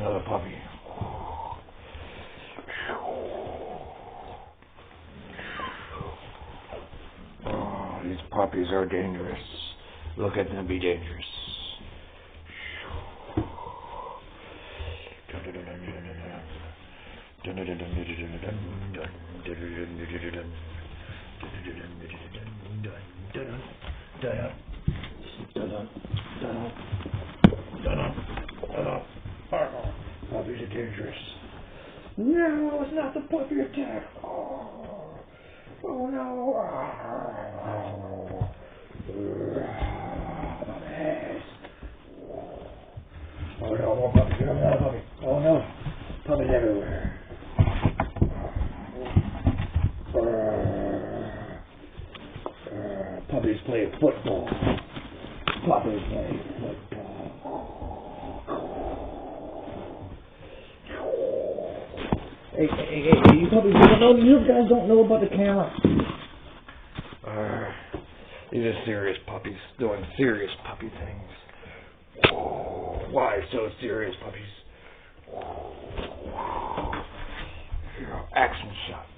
another puppy. Oh, these puppies are dangerous. Look at them be dangerous. Puppies are dangerous. No, it's not the puppy attack. Oh no. Oh no, more puppies. Another puppy. Oh no. Puppies everywhere. Puppies play football. Puppies play football. Hey, you puppies don't know. You guys don't know about the camera. These are serious puppies doing serious puppy things. Why so serious, puppies? Action shots.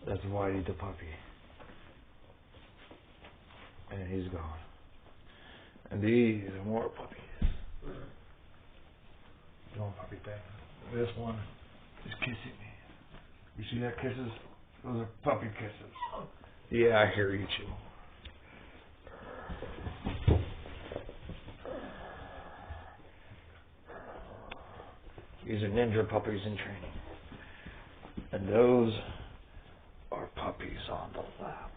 That's Whitey the puppy. And he's gone. And these are more puppies. Doing puppy thing. This one is kissing me. You see that kisses? Those are puppy kisses. Yeah, I hear you too. These are ninja puppies in training. And those are puppies on the lap.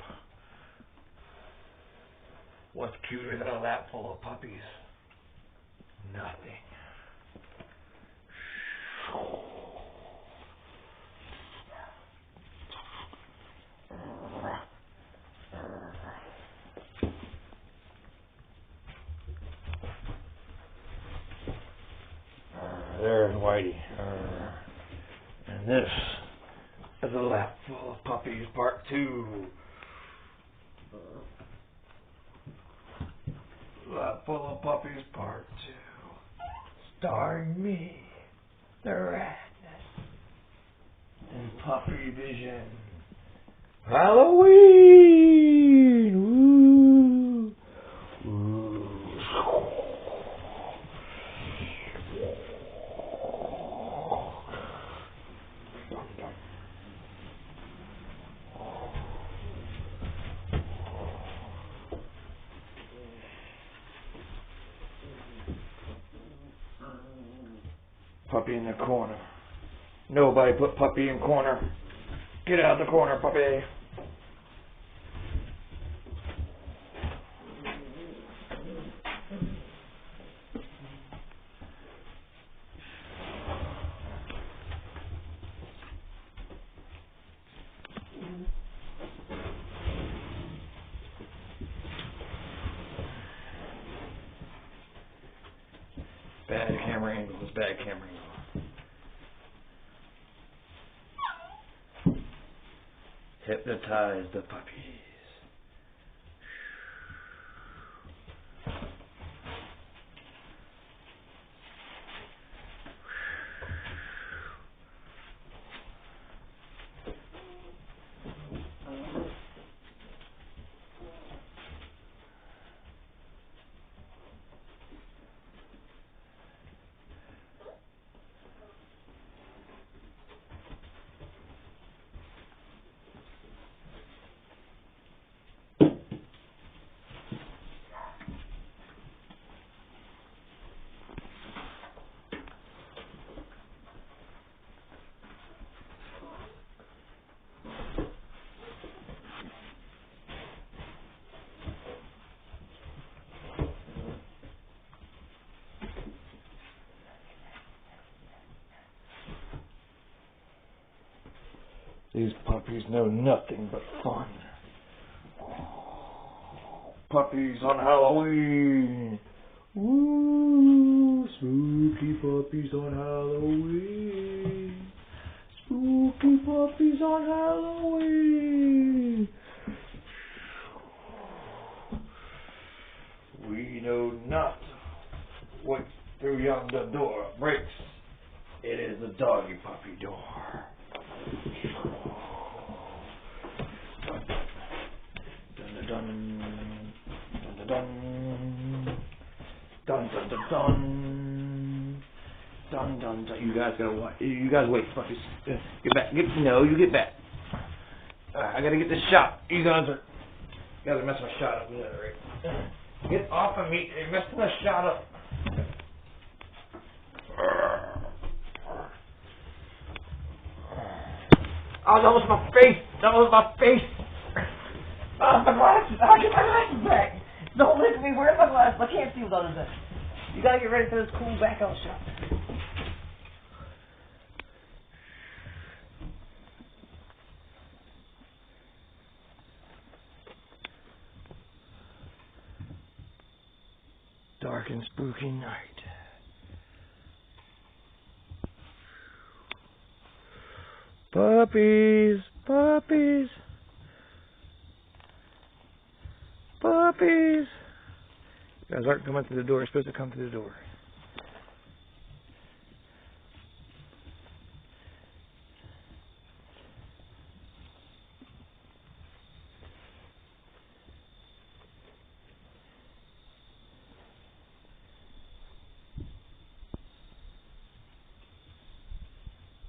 What's cuter than a lap full of puppies? Nothing. There's Whitey. And this is a lap full of puppies, part 2. Lap full of puppies, part 2. Starring me, the Ratness, and Puppy Vision. Halloween! Woo! Woo. Puppy in the corner. Nobody put puppy in corner. Get out of the corner, puppy. Bad camera angles. Bad camera angles. Hypnotize the puppies. These puppies know nothing but fun. Puppies on Halloween. Woo! Spooky puppies on Halloween. Spooky puppies on Halloween. We know not what through yonder door breaks. It is the doggy puppy door. Dun dun dun dun dun dun dun dun dun dun dun. You guys gotta watch. You guys wait, puppies. Get back. You get back. I gotta get this shot. You guys are messing my shot up. Right? Get off of me. You're messing my shot up. Oh, that was my face. That was my face. Oh, my glasses. I'll get my glasses back. Don't look at me. Where's my glasses? I can't see without them. You gotta get ready for this cool back out shot. Dark and spooky night. Puppies, puppies, puppies. You guys aren't coming through the door. You're supposed to come through the door.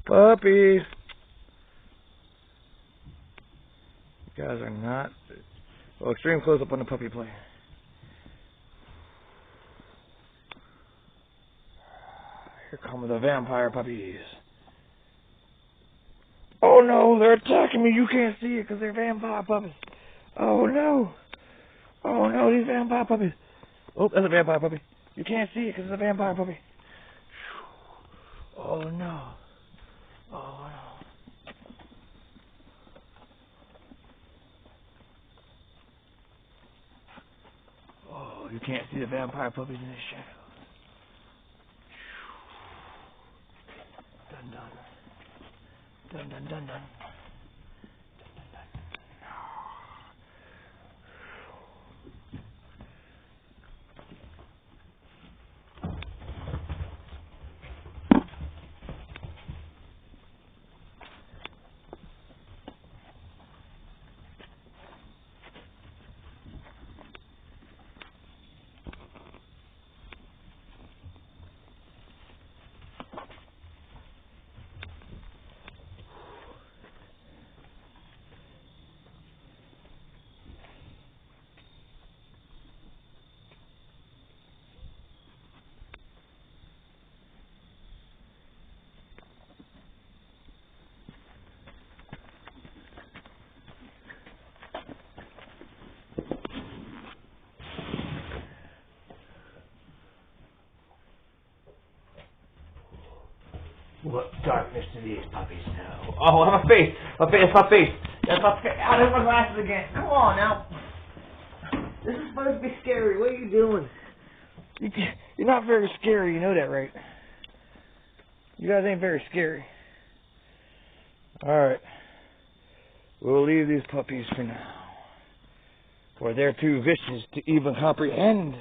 Puppies. You guys are not. Well, extreme close up on the puppy play. Here come the vampire puppies. Oh no, they're attacking me. You can't see it because they're vampire puppies. Oh no. Oh no, these vampire puppies. Oh, that's a vampire puppy. You can't see it because it's a vampire puppy. Oh no. Oh no. Oh, you can't see the vampire puppies in the shadows. Dun dun. Dun dun dun dun. What darkness do these puppies know? Oh, my face! My face! My face! That's my face! Oh, there's my glasses again! Come on now! This is supposed to be scary. What are you doing? You're not very scary, you know that, right? You guys ain't very scary. Alright. We'll leave these puppies for now. For they're too vicious to even comprehend.